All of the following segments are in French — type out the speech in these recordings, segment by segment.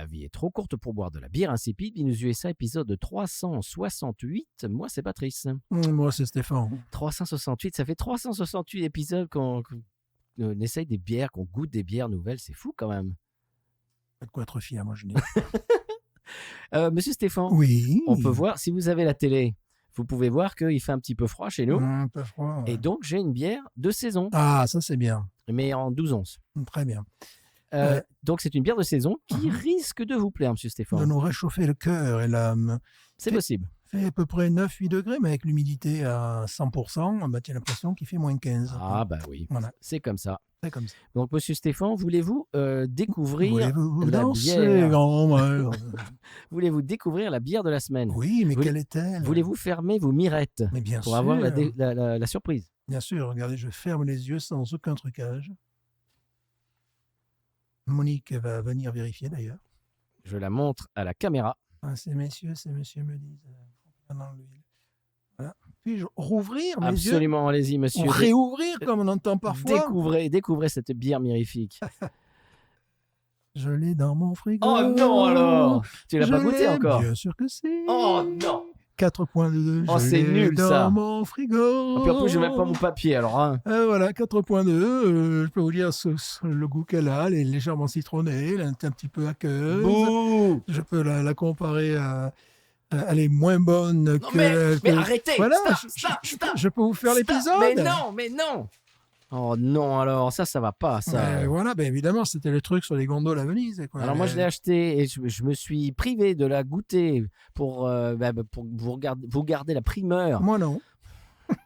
La vie est trop courte pour boire de la bière insipide. Binous USA, épisode 368. Moi, c'est Patrice. Moi, c'est Stéphane. 368, ça fait 368 épisodes qu'on essaye des bières, qu'on goûte des bières nouvelles. C'est fou quand même. Pas de quoi être fier, moi, je dis. Monsieur Stéphane, Oui. on peut voir, si vous avez la télé, vous pouvez voir qu'il fait un petit peu froid chez nous. Un peu froid. Ouais. Et donc, j'ai une bière de saison, Ah, ça, c'est bien. mais en 12 onces. Très bien. Donc, c'est une bière de saison qui risque de vous plaire, monsieur De Stéphane. nous réchauffer le cœur et l'âme. C'est possible. Fait à peu près 9-8 degrés, mais avec l'humidité à 100%, bah, tu as l'impression qu'il fait moins 15. Ah, bah oui, Voilà, c'est comme ça. c'est comme ça. Donc, monsieur Stéphane, voulez-vous découvrir Voulez-vous la danser, bière grand-mère? Voulez-vous découvrir la bière de la semaine? Oui, mais Voulez- quelle est-elle? Voulez-vous fermer vos mirettes Mais bien pour sûr. avoir la surprise? Bien sûr, regardez, je ferme les yeux sans aucun trucage. Monique va venir vérifier d'ailleurs. Je la montre à la caméra. Ah, ces messieurs me disent. Dans l'huile. Voilà. Puis-je rouvrir mes yeux? Absolument, allez-y, monsieur. Ou réouvrir comme on entend parfois? Découvrez cette bière mirifique. Je l'ai dans mon frigo. Oh non alors! Tu l'as Je pas goûté l'ai, encore? Bien sûr que si. Oh non! 4.2. Oh, je c'est l'ai nul, dans ça. mon frigo. Et puis en plus, je n'ai même pas mon papier alors. Hein. Voilà, 4.2. Je peux vous dire le goût qu'elle a. Elle est légèrement citronnée. Elle est un petit peu aqueuse. Bouh! Je peux la comparer à. Elle est moins bonne Non, que. mais arrêtez! Voilà, Stop! je peux vous faire Stop. l'épisode. Mais non! Oh non, alors ça va pas, ça. Voilà, ben évidemment, c'était le truc sur les gondoles à Venise. Quoi. Alors moi, je l'ai acheté et je me suis privé de la goûter pour vous garder la primeur. Moi, non.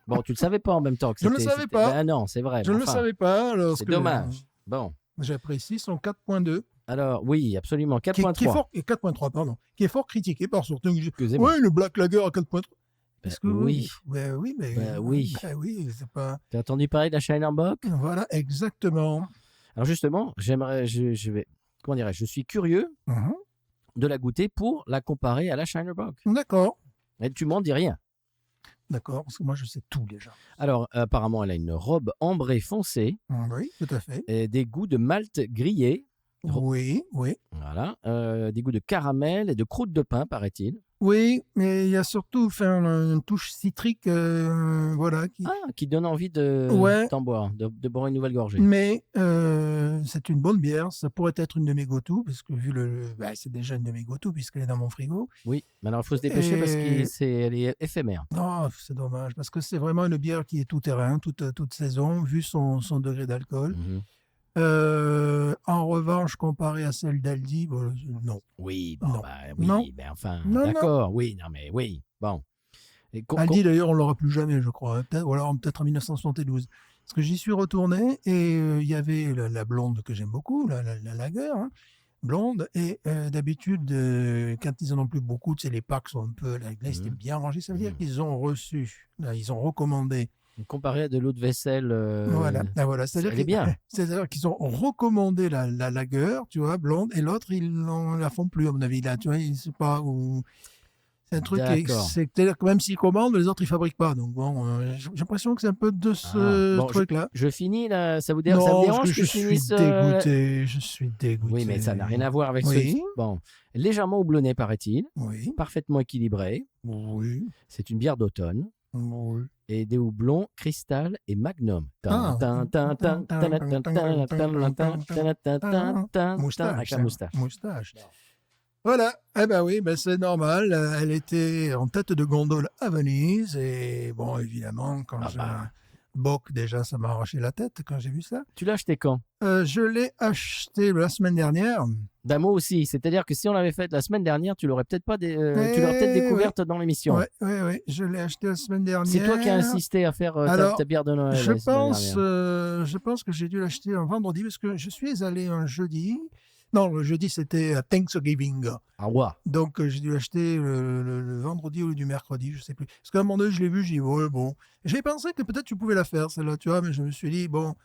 Bon, tu le savais pas en même temps que Je ne le savais pas. Ben non, c'est vrai. Je mais ne le savais pas. C'est dommage. Bon. J'apprécie son 4.2. Alors, oui, absolument. 4.3. Qui est fort, 4.3, pardon. Qui est fort critiqué par certains. Excusez-moi. Ouais, le Black Lager à 4.3. Oui. Oui, mais. Oui. C'est pas. T'as entendu parler de la Shinerbock? Voilà, exactement. Alors justement, je vais, comment dirais-je, je suis curieux de la goûter pour la comparer à la Shinerbock. D'accord. Et tu m'en dis rien. D'accord, parce que moi, je sais tout déjà. Alors, apparemment, elle a une robe ambrée foncée Oui, tout à fait. et des goûts de malt grillé. Oui. Voilà. Des goûts de caramel et de croûte de pain, paraît-il. Oui, mais il y a surtout une touche citrique, voilà. Qui donne envie d'en boire, de boire une nouvelle gorgée. Mais c'est une bonne bière. Ça pourrait être une de mes go-to, parce que c'est déjà une de mes go-to, puisqu'elle est dans mon frigo. Oui, mais alors il faut se dépêcher parce qu'elle est éphémère. Oh, c'est dommage, parce que c'est vraiment une bière qui est tout terrain, toute saison, vu son degré d'alcool. En revanche, comparé à celle d'Aldi, non. Oui, bon, non. Oui, non. ben enfin, non, d'accord, oui, non mais oui, bon. Et Aldi, d'ailleurs, on ne l'aura plus jamais, je crois, ou alors peut-être en 1972. Parce que j'y suis retourné et il y avait la blonde que j'aime beaucoup, la lager, blonde, et d'habitude, quand ils en ont plus beaucoup, tu sais, les packs sont un peu, là, c'était bien rangé, ça veut dire qu'ils ont reçu, là, ils ont recommandé. Comparé à de l'eau de vaisselle, voilà. Elle est bien. C'est-à-dire qu'ils ont recommandé la lager, tu vois, blonde, et l'autre, ils ne la font plus, à mon avis. Là, tu vois, ils ne savent pas où. C'est un truc, c'est-à-dire que même s'ils commandent, les autres, ils ne fabriquent pas. Donc, bon, j'ai l'impression que c'est un peu de ce truc-là. Je finis, là, ça me Non, dérange que je suis dégoûté. Oui, mais ça n'a rien à voir avec ce. Bon, légèrement houblonné, paraît-il. Oui. Parfaitement équilibré. Oui. C'est une bière d'automne. Oui. Et des houblons Cristal et Magnum. Moustache. Voilà, oui, c'est normal. Elle était en tête de gondole à Venise. Et bon, évidemment, Bock, déjà, ça m'a arraché la tête quand j'ai vu ça. Tu l'as acheté quand? Je l'ai acheté la semaine dernière. Ben moi aussi. C'est-à-dire que si on l'avait fait la semaine dernière, tu l'aurais peut-être pas, tu l'aurais peut-être découverte dans l'émission. Oui. Je l'ai acheté la semaine dernière. C'est toi qui as insisté à faire ta bière de Noël. Je pense que j'ai dû l'acheter un vendredi parce que je suis allé un jeudi. Non, le jeudi, c'était Thanksgiving. Ah ouais. Donc, j'ai dû l'acheter le vendredi au lieu du mercredi, je ne sais plus. Parce qu'à un moment donné, je l'ai vu, j'ai dit, ouais, bon. J'ai pensé que peut-être tu pouvais la faire, celle-là, tu vois, mais je me suis dit, bon.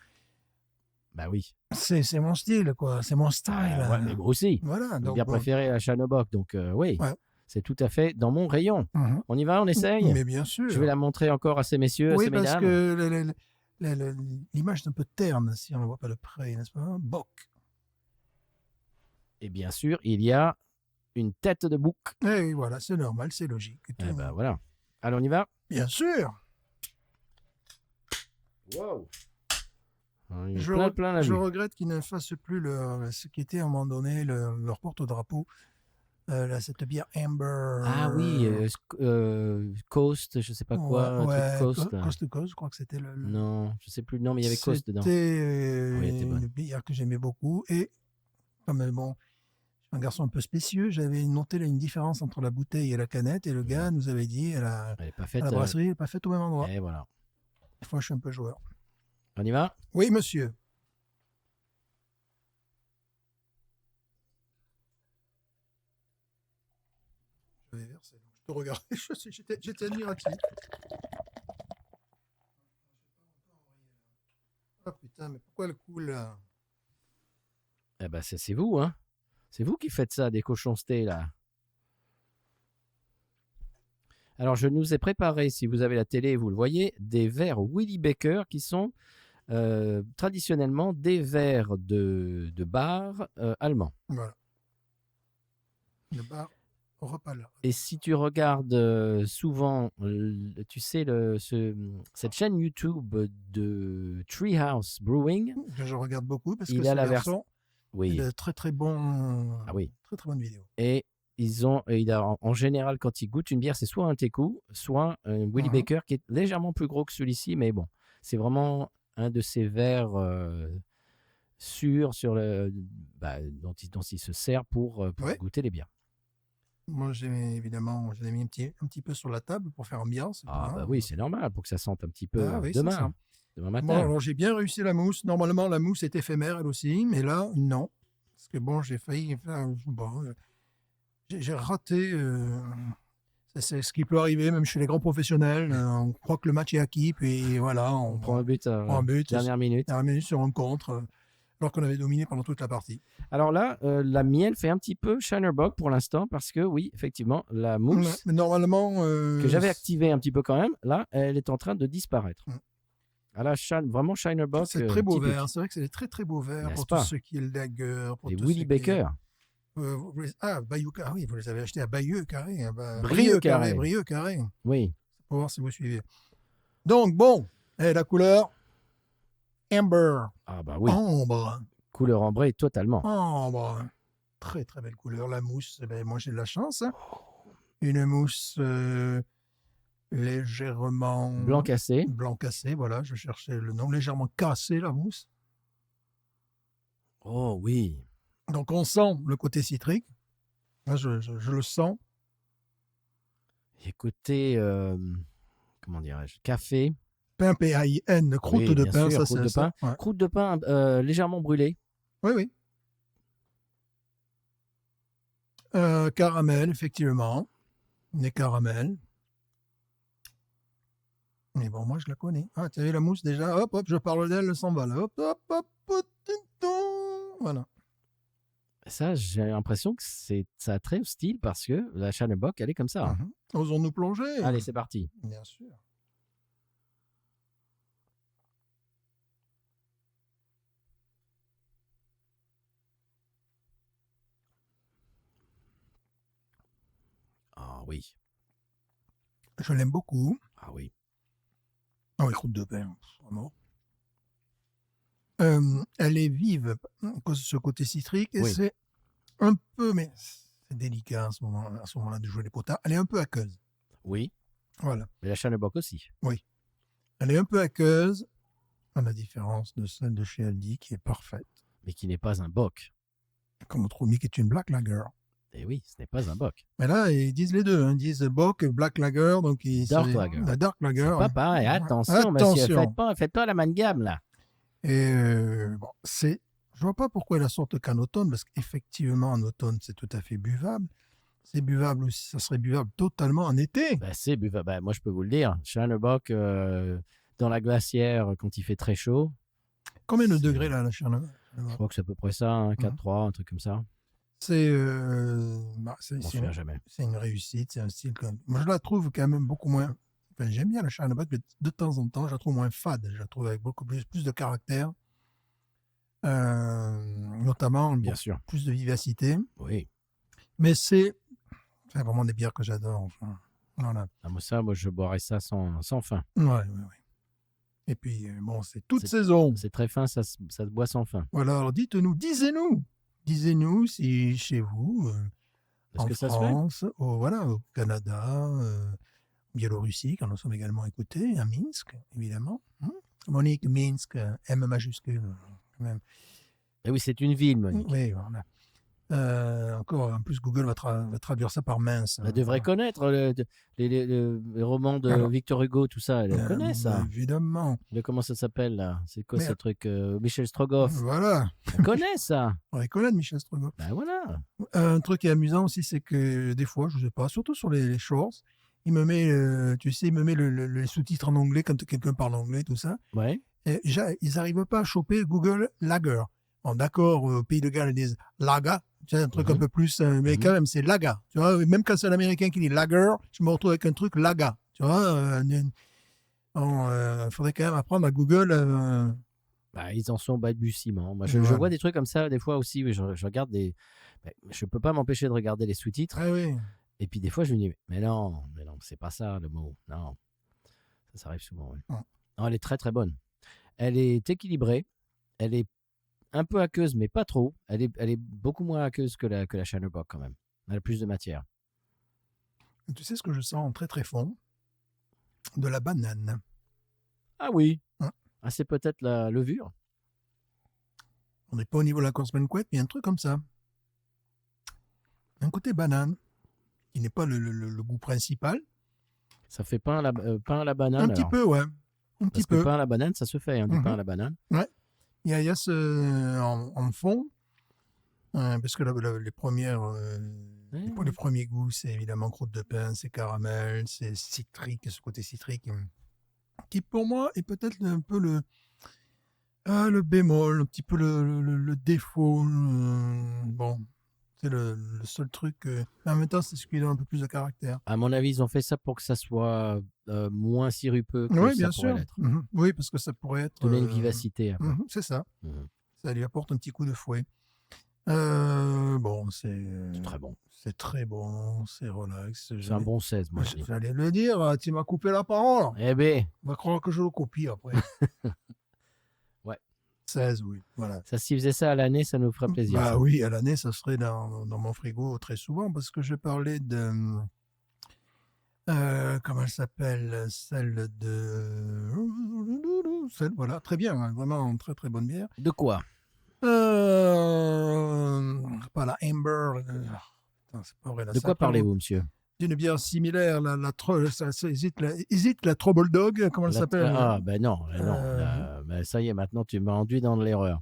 Bah oui. C'est mon style, quoi. C'est mon style. Ouais, mais moi aussi. Voilà. Donc, bien préféré à Chanobok. Donc, oui. Ouais. C'est tout à fait dans mon rayon. On y va, on essaye? Mais bien sûr. Je vais la montrer encore à ces messieurs, à ces mesdames. Oui, parce que l'image est un peu terne si on ne la voit pas de près, n'est-ce pas? Bock. Et bien sûr, il y a une tête de bouc. Et voilà, c'est normal, c'est logique. Eh ben voilà. Alors, on y va? Bien sûr. Wow. Je regrette qu'ils ne fassent plus ce qui était à un moment donné leur porte-drapeau. Cette bière Amber. Ah oui, Coast, je sais pas quoi, ouais, Coast. Coast to Coast, je crois que c'était Non, je sais plus. Non, mais il y avait Coast dedans. C'était une bière que j'aimais beaucoup. Et comme bon, je suis un garçon un peu spécieux, j'avais noté là, une différence entre la bouteille et la canette. Et le gars nous avait dit la brasserie n'est pas faite au même endroit. Et voilà. Des fois, je suis un peu joueur. On y va? Oui, monsieur. Je vais verser. Je te regardais, j'étais admiratif. Ah putain, mais pourquoi elle coule là? Eh ben, c'est vous, hein? C'est vous qui faites ça, des cochoncetés, là. Alors, je nous ai préparé, si vous avez la télé, vous le voyez, des verres Willy Baker qui sont traditionnellement des verres de bar allemands. Voilà. Le bar repas là. Et si tu regardes souvent, tu sais, cette chaîne YouTube de Treehouse Brewing. Je regarde beaucoup parce il que a la version. Oui. Il a très très bon. Ah oui. Très très bonne vidéo. Et en général, quand ils goûtent une bière, c'est soit un Teku, soit un Willy Baker qui est légèrement plus gros que celui-ci, mais bon, c'est vraiment un de ces verres sûrs dont il se sert pour goûter les bières. Moi, je l'ai mis un petit peu sur la table pour faire ambiance. Ah bah oui, c'est normal, pour que ça sente un petit peu oui, demain matin. Bon, alors j'ai bien réussi la mousse. Normalement, la mousse est éphémère, elle aussi, mais là, non. Parce que bon, j'ai failli faire... Bon, j'ai raté... c'est ce qui peut arriver, même chez les grands professionnels. On croit que le match est acquis, puis voilà, on prend un but dernière minute sur un contre, alors qu'on avait dominé pendant toute la partie. Alors là, la mienne fait un petit peu Shiner Bock pour l'instant, parce que oui, effectivement, la mousse mais normalement, que j'avais activée un petit peu quand même, là, elle est en train de disparaître. Là, vraiment Shiner Bock. C'est très beau verre. C'est vrai que c'est des très très beaux verres pour tous ceux qui est le Lager. Les Willy Baker. Bayeux Carré, oui, vous les avez achetés à Bayeux Carré. Brieux Carré. Oui. Pour voir si vous suivez. Donc, bon, la couleur Amber. Ah bah oui. Ambre. Couleur ambrée totalement. Ambre. Très très belle couleur. La mousse, moi j'ai de la chance. Une mousse légèrement... Blanc cassé. Blanc cassé, voilà, je cherchais le nom. Légèrement cassé, la mousse. Oh oui. Donc on sent le côté citrique. Là, je le sens. Et côté, comment dirais-je, café. Pain, P-A-I-N, croûte de pain. Sûr, ça, croûte de pain. Ouais. Croûte de pain légèrement brûlée. Oui. Caramel, effectivement. Des caramels. Mais bon, moi, je la connais. Ah, tu as vu la mousse déjà? Hop, je parle d'elle, elle s'en va là. Hop. Voilà. Ça, j'ai l'impression que ça a très style parce que la Shiner Bock, elle est comme ça. Osons-nous plonger? Allez, c'est parti. Bien sûr. Ah oui. Je l'aime beaucoup. Ah oui. Ah oui, croûte de pain, vraiment. Elle est vive à cause de ce côté citrique et c'est un peu, mais c'est délicat à ce moment-là de jouer les potards. Elle est un peu aqueuse. Oui. Voilà. Mais la Shiner Bock aussi. Oui. Elle est un peu aqueuse, à la différence de celle de chez Aldi qui est parfaite. Mais qui n'est pas un bock. Comme notre ami qui est une Black Lager. Et oui, ce n'est pas un bock. Mais là, ils disent les deux. Ils disent bock, Black Lager. Donc Dark Lager. La Dark Lager. C'est pas pareil. Attention, monsieur. Faites pas l'amalgame, là. Et je vois pas pourquoi elle la sorte qu'en automne, parce qu'effectivement, en automne, c'est tout à fait buvable. C'est buvable aussi, ça serait buvable totalement en été. C'est buvable. Moi, je peux vous le dire. Shiner Bock, dans la glacière, quand il fait très chaud. Combien de degrés, là, la Shiner Bock? Je crois que c'est à peu près ça, 4-3, un truc comme ça. C'est jamais. C'est une réussite, c'est un style comme... Moi, je la trouve quand même beaucoup moins... Enfin, j'aime bien la Shiner Bock, mais de temps en temps, je la trouve moins fade. Je la trouve avec beaucoup plus de caractère. notamment Bien pour sûr. plus de vivacité. Oui. Mais c'est vraiment des bières que j'adore. Enfin, voilà. Ah, moi, je boirais ça sans fin. Ouais, ouais, ouais. Et puis, bon, c'est toute C'est saison. c'est très fin, ça se boit sans fin. Voilà, alors disez-nous si chez vous, Est-ce en que ça se fait? France, voilà, au Canada, Biélorussie, quand nous sommes également écoutés, à Minsk, évidemment. Monique, Minsk, M majuscule, quand même. Eh oui, c'est une ville, Monique. Oui, voilà. Encore, en plus, Google va traduire ça par mince. Elle devrait connaître les romans de Alors, Victor Hugo, tout ça. Elle connaît ça. évidemment. Comment ça s'appelle là? C'est quoi Mais ce truc? Michel Strogoff. voilà, Elle connaît ça. on reconnaît Michel Strogoff. Ben voilà. Un truc qui est amusant aussi, c'est que des fois, je sais pas, surtout sur les shorts, il me met, il me met les sous-titres en anglais quand quelqu'un parle anglais, tout ça. Ouais. Et ils n'arrivent pas à choper Google Lager. Bon, d'accord, au Pays de Galles, ils disent Laga, tu sais, un truc un peu plus, mais quand même, c'est Laga. Tu vois, même quand c'est l'américain qui dit Lager, je me retrouve avec un truc Laga. Tu vois, faudrait quand même apprendre à Google. Bah, ils en sont au balbutiement. Moi, je Voilà. vois des trucs comme ça des fois aussi. Oui, je regarde des. Je peux pas m'empêcher de regarder les sous-titres. Ah oui. Et puis des fois, je me dis, mais non, c'est pas ça le mot. Non, ça arrive souvent. Oui. Non, elle est très très bonne. Elle est équilibrée. Elle est un peu aqueuse, mais pas trop. Elle est beaucoup moins aqueuse que la Shiner Bock quand même. Elle a plus de matière. Tu sais ce que je sens très très fond? De la banane. Ah oui. Hein. Ah, c'est peut-être la levure. On n'est pas au niveau de la Couette, mais il y a un truc comme ça. Un côté banane, qui n'est pas le goût principal. Ça fait pain à la banane. Un petit peu, ouais. Un petit Parce que peu. pain à la banane, ça se fait, hein, du pain à la banane. Ouais. Il y a ce en fond, parce que les premières, les premiers goûts, c'est évidemment croûte de pain, c'est caramel, c'est citrique, ce côté citrique, qui pour moi est peut-être un peu le bémol, un petit peu le défaut. Bon, c'est le seul truc. Mais en même temps, c'est ce qui donne un peu plus de caractère. À mon avis, ils ont fait ça pour que ça soit moins sirupeux que Oui, ça bien pourrait sûr. l'être. Oui, parce que ça pourrait être. Donner une vivacité après. C'est ça. Ça lui apporte un petit coup de fouet. Bon, c'est très bon. C'est très bon, c'est relax. C'est un bon 16, moi je dis. J'allais le dire, tu m'as coupé la parole. Eh ben. On va croire que je le copie après. Ouais. 16, oui. Voilà. Ça, s'il faisait ça à l'année, ça nous ferait plaisir. Bah ça. oui, à l'année, ça serait dans mon frigo très souvent parce que je parlais de. Comment elle s'appelle? Celle de. Voilà, très bien, hein, vraiment très très bonne bière. De quoi? Pas la Amber. C'est pas vrai, là, de quoi parlez-vous, monsieur? D'une bière similaire, hésite la Trouble Dog, comment elle s'appelle? Ah, ben non, ça y est, maintenant tu m'as enduit dans l'erreur.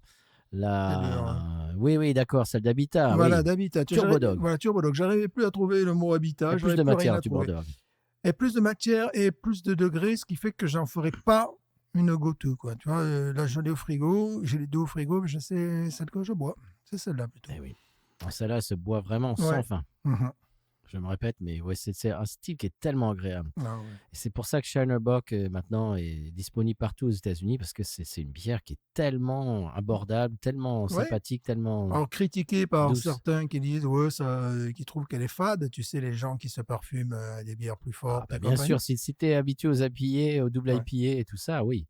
Oui, d'accord, celle d'Habitat. Voilà, oui. d'Habitat. Turbo Dog. Voilà, Turbo Dog. J'arrivais plus à trouver le mot Habitat. Plus de matière à Turbo Dog. Et plus de matière et plus de degrés, ce qui fait que j'en ferai pas une go-to, quoi. Tu vois, là, je l'ai au frigo, j'ai les deux au frigo, mais je sais celle que je bois. C'est celle-là plutôt. Eh oui. Celle-là, elle se boit vraiment sans fin. Je me répète, mais ouais, c'est un style qui est tellement agréable. Ah, ouais. Et c'est pour ça que Shiner Bock maintenant est disponible partout aux États-Unis parce que c'est une bière qui est tellement abordable, tellement sympathique, tellement. Alors critiquée par douce. certains qui disent qui trouvent qu'elle est fade. Tu sais, les gens qui se parfument à des bières plus fortes. Ah, bien sûr, si tu es habitué aux IPA, aux double IPA et tout ça, oui,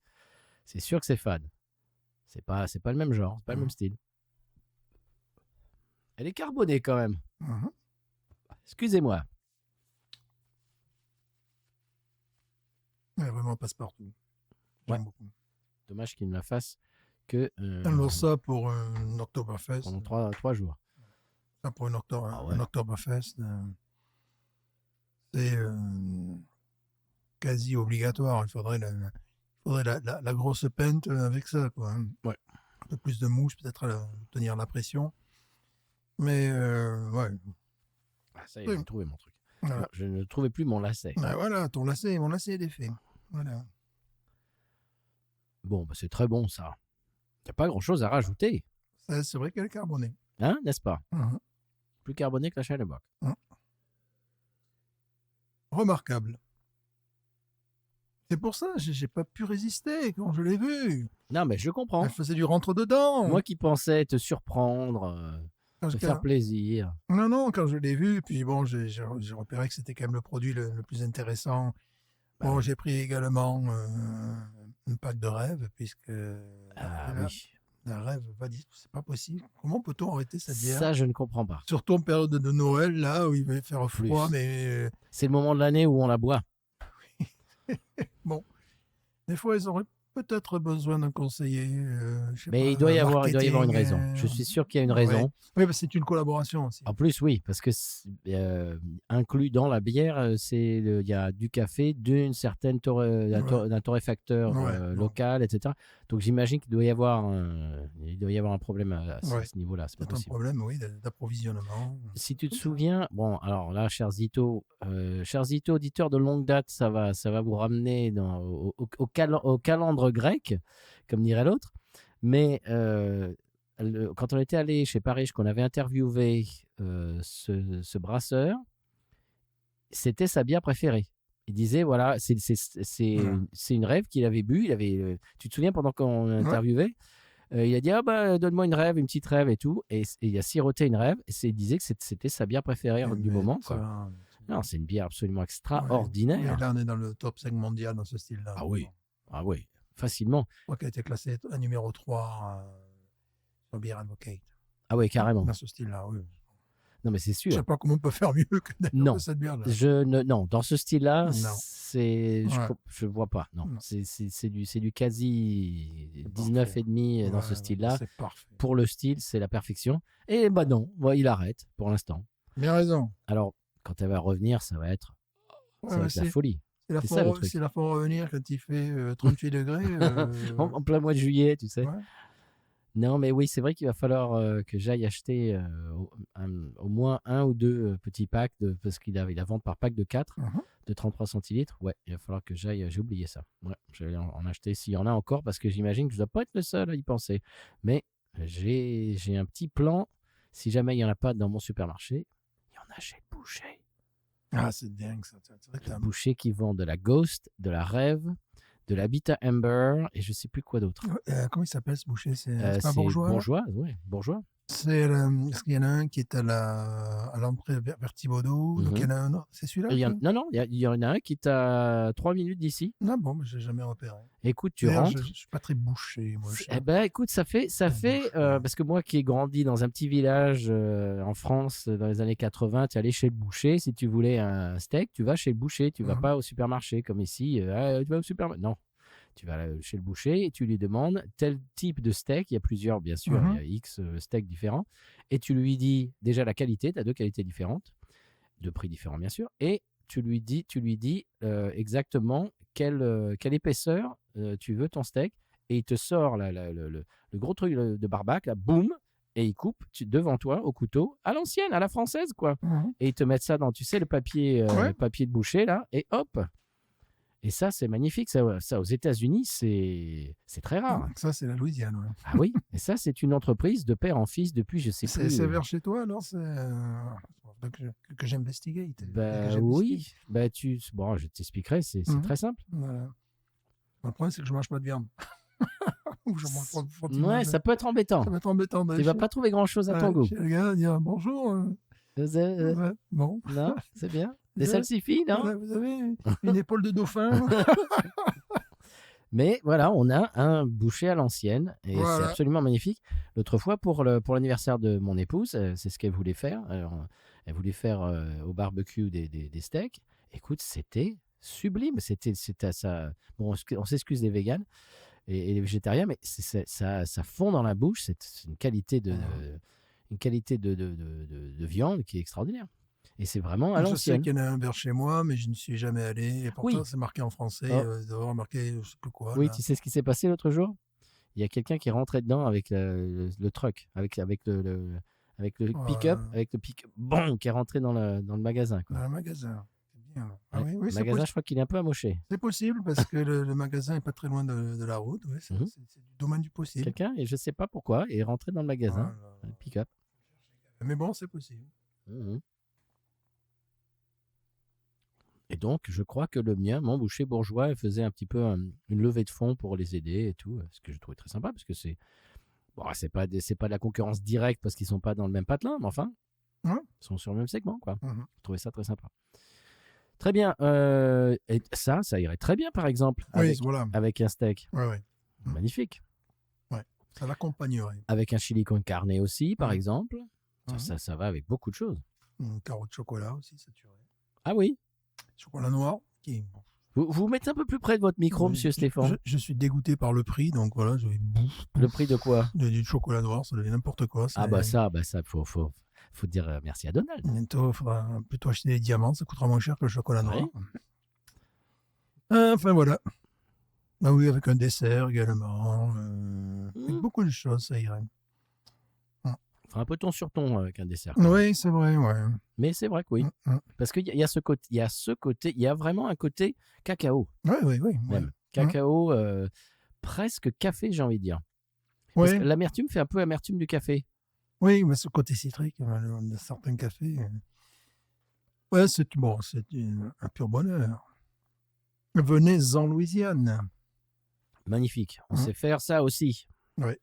c'est sûr que c'est fade. C'est pas le même genre, c'est pas le même style. Elle est carbonée quand même. Excusez-moi. Elle vraiment passe-partout. J'aime beaucoup. Dommage qu'il ne la fasse que. Alors ça pour un Oktoberfest. Pendant 3 jours. Ça pour un Oktoberfest. C'est quasi obligatoire. Il faudrait la grosse pinte avec ça, quoi. Ouais. Un peu plus de mousse, peut-être tenir la pression. Mais ouais. Ah, ça y est, j'ai trouvé mon truc. Voilà. Non, je ne trouvais plus mon lacet. Ah, voilà, mon lacet est défait. Voilà. Bon, c'est très bon ça. Il n'y a pas grand-chose à rajouter. C'est vrai qu'elle est carbonée. Hein, n'est-ce pas? Plus carbonée que la Shiner Bock. Remarquable. C'est pour ça, j'ai pas pu résister quand je l'ai vue. Non, mais je comprends. Elle faisait du rentre-dedans. Moi qui pensais te surprendre, Quand te je- faire plaisir. Non, quand je l'ai vue, puis bon, j'ai repéré que c'était quand même le produit le plus intéressant. Bah Bon, oui. j'ai pris également un pack de rêve, puisque Ah la, oui. la rêve va dire, c'est pas possible. Comment peut-on arrêter cette bière? Ça, je ne comprends pas. Surtout en période de Noël, là, où il va faire En froid, plus. mais C'est le moment de l'année où on la boit. bon, des fois, ils auraient peut-être besoin d'un conseiller, je sais Mais pas, il doit y avoir une marketing. raison. Je suis sûr qu'il y a une Ouais. raison. Oui, bah, c'est une collaboration aussi. En plus, oui, parce que inclus dans la bière, il y a du café, d'une certaine d'un torréfacteur Ouais, bon. local, etc. Donc j'imagine qu'il doit y avoir un problème à Ouais. ce niveau-là. C'est pas Peut-être un possible. problème, oui, d'approvisionnement. Si tu te Comme ça. souviens, bon, alors là, chers Zito, auditeurs de longue date, ça va vous ramener au calandre grec, comme dirait l'autre. Mais quand on était allé chez Paris, qu'on avait interviewé ce brasseur, c'était sa bière préférée. Il disait, voilà, c'est une rêve qu'il avait bu. Tu te souviens, pendant qu'on interviewait, il a dit, ah bah, donne-moi une rêve, une petite rêve et tout. Et il a siroté une rêve. Et il disait que c'était sa bière préférée du moment. Quoi. Non, c'est une bière absolument extraordinaire. Et là, on est dans le top 5 mondial dans ce style-là. Ah oui, ah oui, facilement. Je crois qu'elle a été classée à numéro 3 sur Beer Advocate. Ah oui, carrément. Dans ce style-là, oui. Non, mais c'est sûr. Je ne sais pas comment on peut faire mieux que Non. cette bière-là. Non, dans ce style-là, Non. je vois pas. Non, Non. c'est du quasi C'est 19,5 dans ce Ouais, style-là. C'est parfait. Pour le style, c'est la perfection. Et bah non, il arrête pour l'instant. Bien raison. Alors, quand elle va revenir, ça va être la folie. C'est ça, le truc. la fois revenir quand il fait 38 degrés. En plein mois de juillet, tu sais. Ouais. Non, mais oui, c'est vrai qu'il va falloir que j'aille acheter au moins un ou deux petits packs, parce qu'il a vente par pack de 4, de 33 centilitres. Ouais, il va falloir que j'aille. J'ai oublié ça. Ouais, je vais en acheter s'il y en a encore, parce que j'imagine que je ne dois pas être le seul à y penser. Mais j'ai un petit plan. Si jamais il n'y en a pas dans mon supermarché, il y en a chez le boucher. Ah, c'est dingue ça. C'est vrai que Le boucher qui vend de la Ghost, de la Rêve, de la Bita Amber et je sais plus quoi d'autre. Comment il s'appelle ce boucher? C'est pas Bourgeois? Bourgeois, oui, Bourgeois. Est-ce qu'il y en a un qui est à l'entrée vers Thibaudot? Donc il y en a un autre. C'est celui-là? Non, il y en a un qui est à 3 minutes d'ici. Non, bon, mais j'ai jamais repéré. Écoute, tu D'ailleurs, rentres. Je suis pas très bouché, moi. Eh ben, écoute, ça fait parce que moi qui ai grandi dans un petit village en France dans les années 80, tu allais chez le boucher. Si tu voulais un steak, tu vas chez le boucher. Tu vas pas au supermarché comme ici. Tu vas au supermarché. Non. Tu vas chez le boucher et tu lui demandes tel type de steak. Il y a plusieurs, bien sûr, il y a X steaks différents. Et tu lui dis déjà la qualité, tu as 2 qualités différentes, de prix différents, bien sûr. Et tu lui dis exactement quelle épaisseur tu veux ton steak. Et il te sort le gros truc de barbac, là, boum, et il coupe devant toi au couteau, à l'ancienne, à la française, quoi. Et ils te mettent ça dans, tu sais, le papier de boucher, là, et hop. Et ça, c'est magnifique. Ça aux États-Unis, c'est très rare. Ça, c'est la Louisiane. Ouais. Ah oui, et ça, c'est une entreprise de père en fils depuis, je sais plus. C'est vers chez toi, alors? C'est que j'investigate. Oui, bon, je t'expliquerai, c'est très simple. Voilà. Le problème, c'est que je mange pas de viande. Ou je mange Ouais, ça peut être embêtant. Ça va être embêtant. Tu vas pas trouver grand-chose à ton goût. Le gars va dire bonjour. Bon. Non, c'est bien. Des salsifis, non? Vous avez une épaule de dauphin. Mais voilà, on a un boucher à l'ancienne et c'est absolument magnifique. L'autre fois, pour l'anniversaire de mon épouse, c'est ce qu'elle voulait faire. Alors, elle voulait faire au barbecue des steaks. Écoute, c'était sublime. C'était ça. Bon, on s'excuse des véganes et les végétariens, mais ça fond dans la bouche. C'est une qualité de viande qui est extraordinaire. Et c'est vraiment à l'ancienne. Je sais qu'il y en a un vers chez moi, mais je ne suis jamais allé. Et pourtant, c'est marqué en français. D'avoir marqué, je ne sais plus quoi. Oui, là. tu sais ce qui s'est passé l'autre jour? Il y a quelqu'un qui est rentré dedans avec le truck, avec le pick-up, bon, qui est rentré dans le magasin. Quoi. Dans le magasin. C'est bien. Le magasin, je crois qu'il est un peu amoché. C'est possible parce que le magasin n'est pas très loin de la route. Ouais, c'est du domaine du possible. Quelqu'un, et je ne sais pas pourquoi, est rentré dans le magasin, le pick-up. Mais bon, c'est possible. Et donc, je crois que le mien, mon boucher bourgeois, faisait un petit peu une levée de fonds pour les aider et tout, ce que je trouvais très sympa parce que c'est pas de la concurrence directe parce qu'ils sont pas dans le même patelin, mais enfin, Ouais. ils sont sur le même segment, quoi. Mhm. Je trouvais ça très sympa. Très bien. Et ça irait très bien, par exemple, Oui, voilà. avec un steak. Ouais. Magnifique. Ça l'accompagnerait. Avec un chili con carne aussi, par Mhm. exemple. Mhm. Ça va avec beaucoup de choses. Une carotte chocolat aussi, ça tuerait. Ah oui. Chocolat noir. Vous vous mettez un peu plus près de votre micro, Oui, monsieur Stéphane. Je suis dégoûté par le prix, donc voilà, je bouffe. Le prix de quoi? Du chocolat noir, ça devient n'importe quoi. Ah bah ça, faut dire merci à Donald. Bientôt, il faudra plutôt acheter des diamants, ça coûtera moins cher que le chocolat noir. Oui. Enfin voilà. Ah oui, avec un dessert également. Avec beaucoup de choses, ça irait. Enfin, un peu ton sur ton avec un dessert. Oui, c'est vrai, ouais. Mais c'est vrai que oui. Parce qu'il y a ce côté, il y a vraiment un côté cacao. Oui. Même. Cacao, presque café, j'ai envie de dire. Parce que l'amertume fait un peu amertume du café. Oui, mais ce côté citrique de certains cafés. Ouais, c'est un pur bonheur. Venez en Louisiane. Magnifique. On sait faire ça aussi. Oui.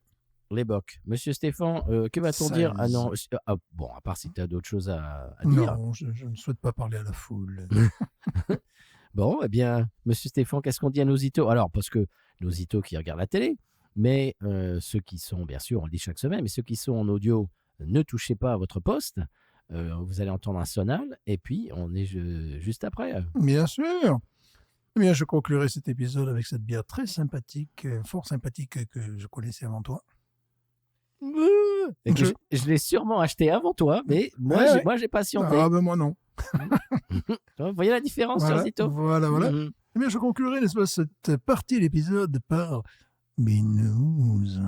Les bocs. Monsieur Stéphane, que va-t-on dire? Ah non. Bon, à part si tu as d'autres choses à dire. Non, je ne souhaite pas parler à la foule. Bon, eh bien, monsieur Stéphane, qu'est-ce qu'on dit à nos itos? Alors, parce que nos itos qui regardent la télé, mais ceux qui sont, bien sûr, on le dit chaque semaine, mais ceux qui sont en audio, ne touchez pas à votre poste. Vous allez entendre un sonal, et puis on est juste après. Bien sûr. Eh bien, je conclurai cet épisode avec cette bière très sympathique, fort sympathique que je connaissais avant toi. Et que je l'ai sûrement acheté avant toi, mais moi j'ai patienté. Ah ben moi non. Vous voyez la différence sur Zito? Voilà. Eh bien, je conclurai cette partie de l'épisode par Binous.